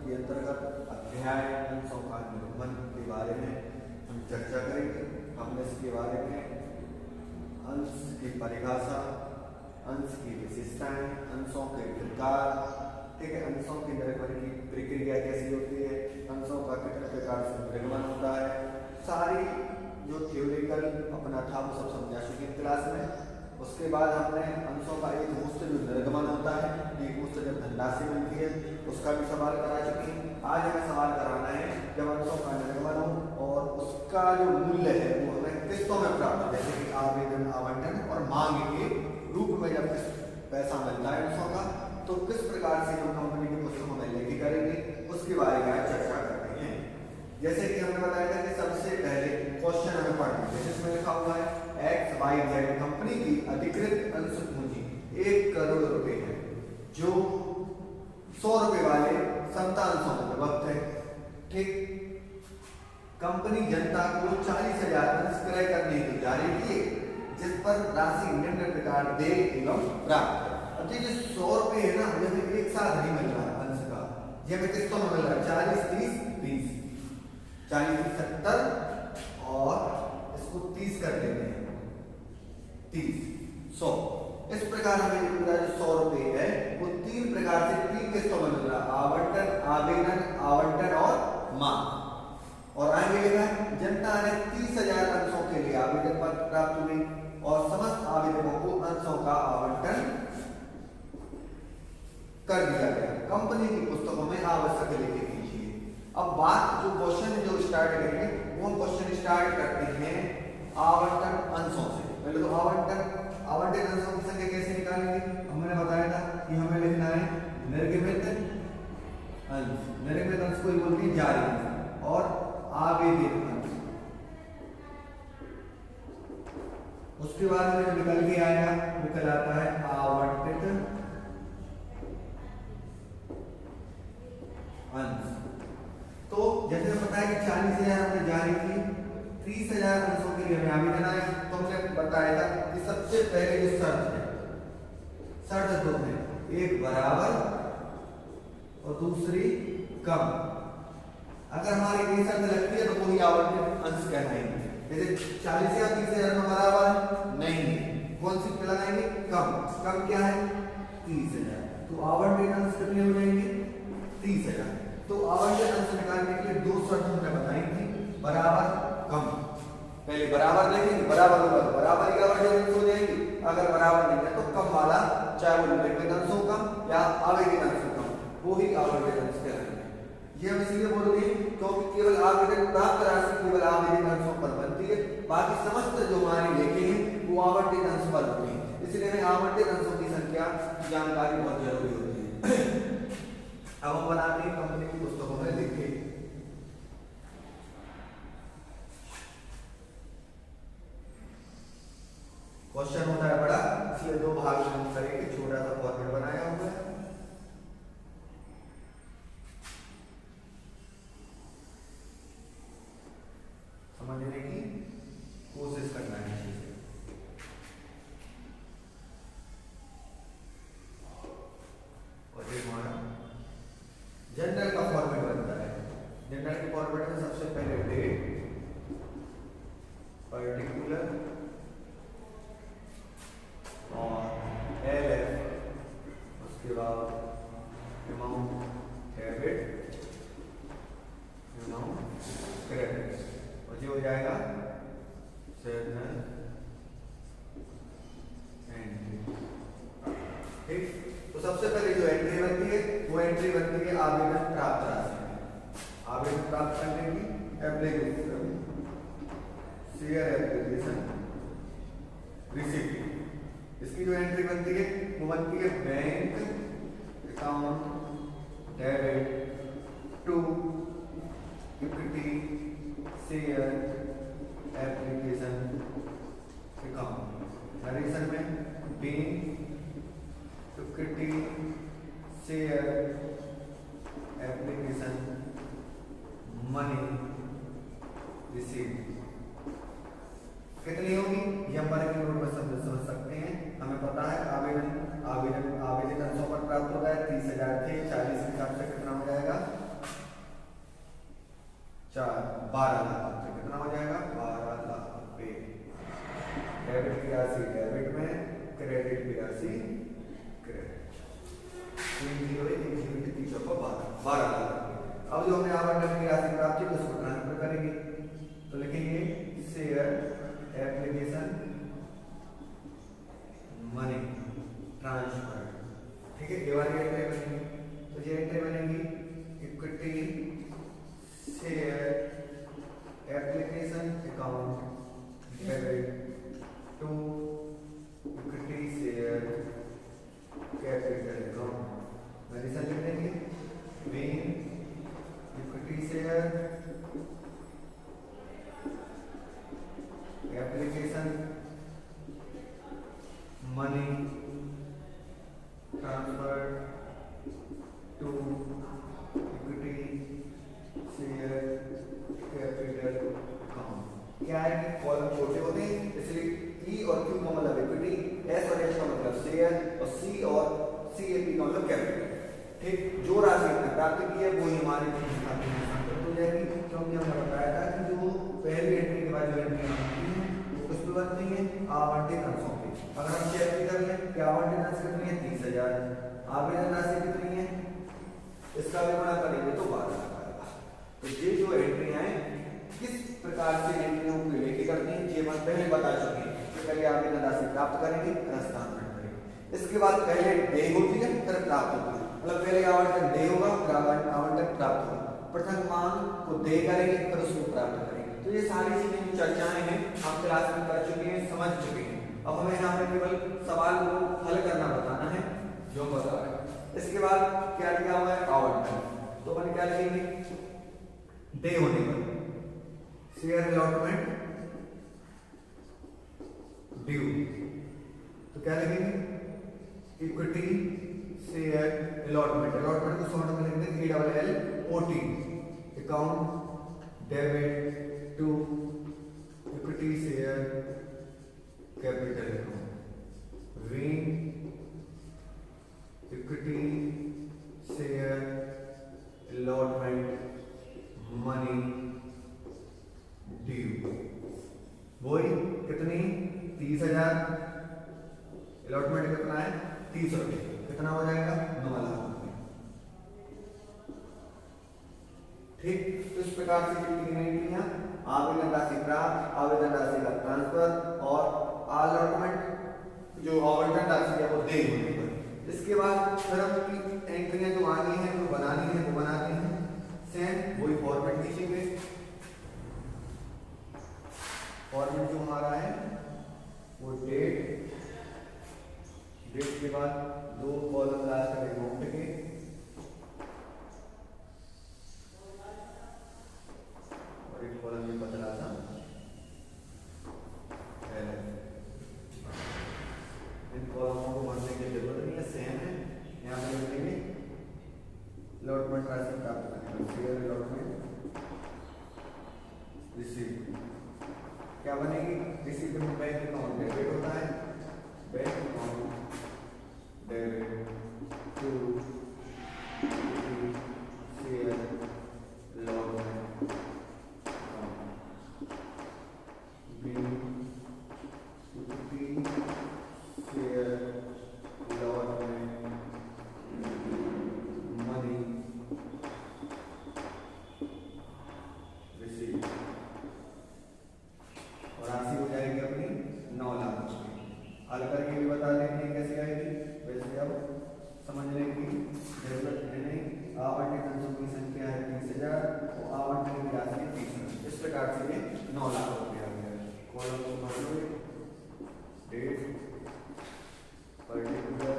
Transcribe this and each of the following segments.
के अंतर्गत अध्याय अंशों का निगमन के बारे में हम चर्चा करेंगे। हमने इसके बारे में अंश की परिभाषा, अंश की विशेषताएं, अंशों के प्रकार, ठीक है, अंशों की निगमन की प्रक्रिया कैसी होती है, अंशों का किस प्रकार से निगमन होता है, सारी जो थ्योरिकल अपना था वो सब समझा चुके हैं क्लास में। उसके बाद हमने अंशों का एक मुक्त जो निर्गमन होता है, एक मुक्त जब धनराशि मिलती है उसका भी सवाल करा चुके हैं। आज हमें सवाल कराना है जब अंशों का निर्गमन हो और उसका जो मूल्य है वो हमें किस्तों में प्राप्त हो, जैसे कि आवेदन, आवंटन और मांग के रूप में जब पैसा मिलता है अंशों का, तो किस प्रकार से हम कंपनी की पुस्तकों में लेके करेंगे उसके बारे में चर्चा करते हैं। जैसे कि हमने बताया था कि सबसे पहले क्वेश्चन हमें पढ़ना है, जिसमें लिखा हुआ है XYZ कंपनी की अधिकृत अंश पूंजी 1 करोड़ रुपए है, जो 100 रुपए वाले 7 अंशों में विभक्त है। ठीक, कंपनी जनता को 40,000 अंश क्रय करने की जारी किए, जिस पर राशि निम्न प्रकार दे एवं प्राप्त है। अब ये 100 रुपए है ना, हमें एक साथ नहीं मिल रहा है अंश का, ये हमें किस्तों में मिल रहा है 40, 30, 20, 40, 70 और इसको 30 कर देते हैं, 30, 100। इस प्रकार हमें पूरा जो 100 रुपए है वो 3 प्रकार से 3 किस्तों में मिल रहा है, आवंटन, आवेदन, आवंटन और मांग। और आगे लिखा है जनता ने 30,000 अंशों के लिए आवेदन पत्र प्राप्त हुए और समस्त आवेदकों को अंशों का आवंटन कर दिया गया। कंपनी की पुस्तकों में आवश्यक लेखे कीजिए। अब बात जो क्वेश्चन जो स्टार्ट करेंगे वो क्वेश्चन स्टार्ट करते हैं आवंटन अंशों से। पहले तो आवंटित अंशों की संख्या कैसे निकालेंगे, हमने बताया था कि हमें लिखना है निर्गमित अंश, निर्गमित अंश को ही बोलते हैं जारी अंश, और आवेदित अंश। उसके बाद में जो निकल के आएगा वो कहलाता है आवंटित अंश। तो जैसे पता है कि 40,000 हमने जारी की, 30,000 अंशों के लिए हमें आवेदन आया, तो हमने बताया था कि सबसे पहले जो शर्त है, शर्त 2 है, एक बराबर और दूसरी कम। अगर हमारी ये शर्त लगती है तो वही आवंटित अंश कहलाएंगे। जैसे 40 या 30,000 में बराबर नहीं है, कौन सी लगाएंगे, कम। कम क्या है, 30,000, तो आवंटित अंश कितने हो जाएंगे, 30,000। तो आवंटित अंश निकालने के लिए 2 शर्त हमने बताई थी, बराबर, कम। पहले बराबर देखेंगे, बराबर होगा तो बराबर की आवंटित अंश हो जाएंगे, अगर बराबर नहीं है तो कम वाला, चाहे वो निर्गमित अंश हो कम या आवेदित अंश हो कम, वो ही आवंटित अंश कहलाएंगे। ये हम इसलिए बोलते हैं क्योंकि केवल आवेदन प्राप्त राशि केवल आवेदित अंशों पर बनती है, बाकी समस्त जो हमारे लेखे हैं वो आवंटित अंश पर होते हैं। इसलिए हमें आवंटित अंशों की संख्या की जानकारी बहुत जरूरी होती है। अब हम बनाते हैं कंपनी की पुस्तकों में लिखे। क्वेश्चन होता है बड़ा, इसलिए 2 भाग में हम करेंगे, छोटा सा फॉर्मेट बनाया हुआ है। समझने की कोशिश करना है चीजें। और ये हमारा जनरल का फॉर्मेट बनता है। जनरल के फॉर्मेट में सबसे पहले डेट, पर्टिकुलर और एलएफ, उसके बाद अमाउंट, डेबिट, अमाउंट, क्रेडिट, और ये हो जाएगा जर्नल एंट्री। ठीक, तो सबसे पहले जो एंट्री बनती है वो एंट्री बनती है आवेदन प्राप्त राशि। आवेदन प्राप्त करने की एप्लीकेशन, शेयर एप्लीकेशन रिसीप्ट, इसकी जो एंट्री बनती है वो बनती है bank account debit to equity share application account. Narration में bank equity share application money received कितनी होगी ये हम पर के नोट में समझ सकते हैं। हमें पता है आवेदन आवेदित अंशों पर प्राप्त हो गया 30,000 थे, 40 के हिसाब से कितना हो जाएगा अब जो हमने आवंटन की राशि प्राप्त की उसको ट्रांसफर करेंगे, तो लिखेंगे शेयर एप्लीकेशन मनी ट्रांसफर। ठीक है, ये वाली एंट्री बनेगी। तो ये एंट्री बनेगी equity share application account debit to equity share capital account. मेडिसन लिख देंगे मेन equity share application money transfer to equity share capital account. क्या है कि कॉलम छोटे होते हैं इसलिए ई और क्यू का मतलब इक्विटी, एस और एच का मतलब शेयर और सी और सी ए पी का मतलब कैपिटल। ठीक, जो राशि हमने प्राप्त की है वो ही हमारे खाते में हस्तांतरित हो जाएगी। क्योंकि हमने बताया था कि जो पहली एंट्री के बाद जो एंट्री बनती है वो किस पे बनती है, आवंटित अंशों पे। अगर हम चेक भी कर लें कि आवंटित अंश कितनी है 30,000, आवेदन राशि कितनी है इसका भी गुणा करेंगे तो 12,000 आएगा। तो ये जो एंट्रियां हैं किस प्रकार से एंट्रियों को लेके करते हैं ये हम पहले बता चुके हैं। तो पहले आवेदन राशि प्राप्त करेंगे फिर हस्तांतरण करेंगे। इसके बाद पहले देय होती है फिर प्राप्त होती है, मतलब पहले आवंटन देय होगा फिर आवंटन प्राप्त होगा। प्रथम मांग को देय करेंगे फिर उसको प्राप्त करेंगे। तो ये सारी चीजें जो चर्चाएं हैं हम क्लास में कर चुके हैं, समझ चुके हैं। अब हमें यहाँ पे केवल सवाल को हल करना बताना है जो बता रहे हैं। इसके बाद क्या दिया हुआ है आवंटन, तो अपन क्या लिखेंगे देय होने पर शेयर अलॉटमेंट ड्यू, तो क्या लिखेंगे इक्विटी शेयर अलॉटमेंट। अलॉटमेंट को शॉर्ट में लिख देंगे ALLOT account debit to equity share capital account being equity share allotment money due. वही कितनी 30,000, अलॉटमेंट कितना है 30 रुपए, कितना हो जाएगा 9 लाख रुपए। ठीक, तो इस प्रकार से तीन एंट्रियां आवेदन राशि प्राप्त, आवेदन राशि का ट्रांसफर और अलॉटमेंट जो आवंटन राशि है वो देय होने पर। इसके बाद फिर हम एंट्रियां जो आनी है जो बनानी है वो बनाते हैं। सेम वही फॉर्मेट खींचेंगे, फॉर्मेट जो हमारा है वो डेट के बाद 2 कॉलम लास्ट में अमाउंट के, और एक कॉलम में बदला था इन कॉलमों को भरने की जरूरत नहीं है, सेम है। यहाँ पे लिखेंगे अलॉटमेंट राशि प्राप्त करने का शेयर अलॉटमेंट रिसीव, क्या बनेगी रिसीव में बैंक अकाउंट डेबिट होता है, bank account debit to share allotment share allotment money receive, और राशि हो जाएगी अपनी 9 लाख रुपए। हल करके भी बता देते हैं कैसे आएगी, वैसे अब समझने की जरूरत है नहीं। आवंटित अंशों की संख्या है 30,000 और आवंटन की राशि 30,000। इस प्रकार से ये 9 लाख रुपए आ गया। कॉलम को भर लो, date particular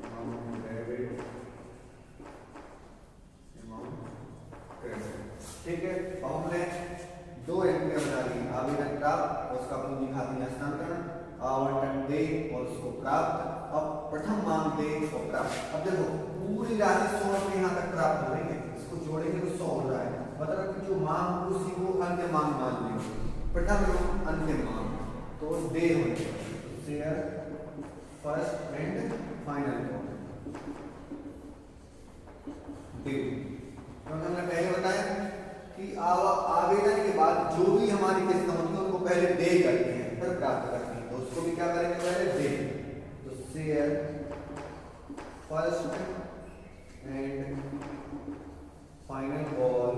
amount debit amount credit. ठीक है, अब हमने 2 एंट्रियां बना ली, आवेदन प्राप्त और उसका पूंजी खाते में हस्तांतरण, आवंटन देय और उसको प्राप्त। अब प्रथम मांग देय और प्राप्त। अब देखो पूरी राशि 100 रुपये यहाँ तक प्राप्त हो रही है, इसको जोड़ेंगे तो 100 हो रहा है, मतलब कि जो मांग उसी को अंतिम मांग मान लेंगे, प्रथम एवं अंतिम मांग तो देय होने पर शेयर फर्स्ट एंड फाइनल देय। क्योंकि हमने पहले बताया कि आवेदन के बाद जो भी हमारी किस्त होती है उनको पहले देय करते हैं फिर प्राप्त करते हैं, तो उसको भी क्या करेंगे पहले देय। तो share final call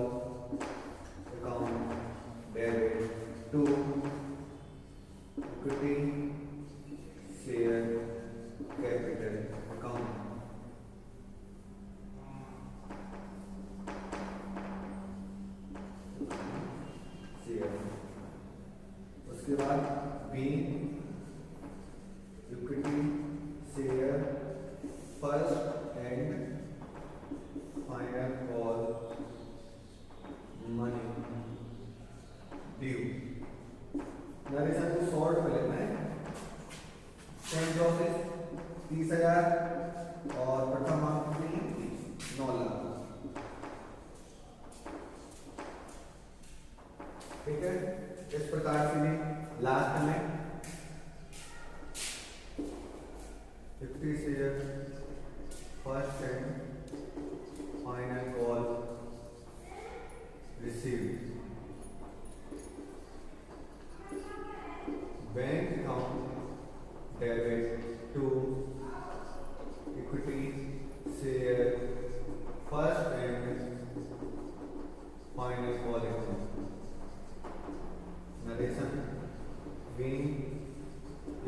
account debit to equity share capital account. उसके बाद be equity share first and final call money due. Narration को शॉर्ट में लेना है। सेम प्रोसेस 30,000 और प्रथम माह में 9 लाख। ठीक है, इस प्रकार से भी लास्ट में 50 share first and final call received. Bank account debit to equity share first and final call account. Narration being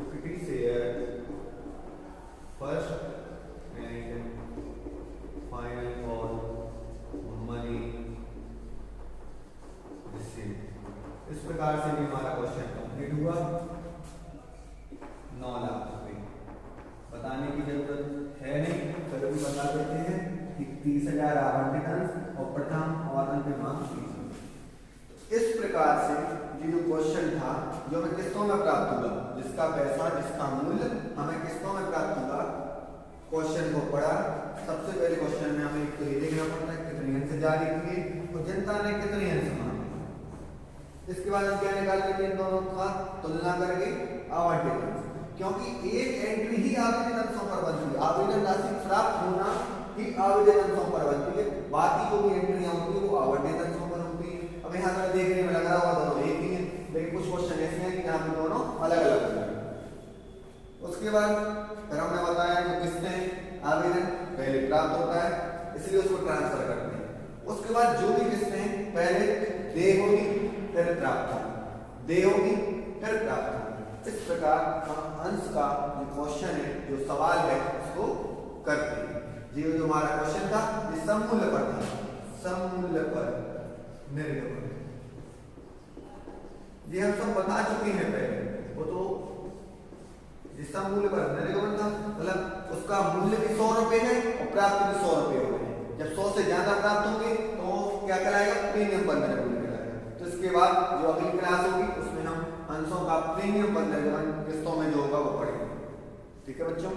equity share first and final call money received। इस प्रकार से भी हमारा क्वेश्चन कंप्लीट हुआ। 9 लाख रुपए बताने की जरूरत है नहीं, चलो भी बता देते हैं कि 30,000 आवंटित अंश और प्रथम और अंतिम माह 30। इस प्रकार से ये जो क्वेश्चन था जो हमें किस्तों में प्राप्त हुआ, जिसका पैसा जिसका मूल्य हमें किस्तों में प्राप्त हुआ, क्वेश्चन को पढ़ा। सबसे पहले क्वेश्चन में हमें एक तो ये देखना पड़ता है कितने अंश जारी किए और जनता ने कितने अंश मांगे। इसके बाद हम क्या निकाल लेते हैं, इन दोनों का तुलना करके आवंटित अंश, क्योंकि एक एंट्री ही आवेदन अंशों पर बनती है। आवेदन राशि प्राप्त होना ही आवेदन अंशों पर बनती है, बाकी जो भी एंट्रियां होती है वो आवंटित अंशों पर होती है। अब यहाँ पर देखने में लग रहा होगा दोनों एक ही है, लेकिन कुछ क्वेश्चन ऐसे हैं कि जहाँ पे दोनों अलग अलग हैं। उसके बाद फिर हमने बताया जो किस्तें आवेदन पहले प्राप्त होता है इसलिए उसको ट्रांसफर करते हैं। उसके बाद जो भी किस्तें पहले दे होगी फिर प्राप्त होगी, दे होगी फिर प्राप्त होगी। इस प्रकार हम अंश का जो क्वेश्चन है, जो सवाल है, उसको करते हैं। ये जो हमारा क्वेश्चन था ये सममूल्य पर था, सममूल्य पर निर्गमन। ये हम सब बता चुके हैं पहले, वो तो जिसका मूल्य पर निर्गमन था मतलब उसका मूल्य भी 100 रुपए है और प्राप्त भी 100 रुपए हो रहे हैं। जब 100 से ज्यादा प्राप्त होंगे तो क्या कहलाएगा, प्रीमियम पर निर्गमन कहलाएगा। तो इसके बाद जो अगली क्लास होगी उसमें हम अंशों का प्रीमियम पर निर्गमन किस्तों में जो होगा वो पढ़ेंगे। ठीक है बच्चों।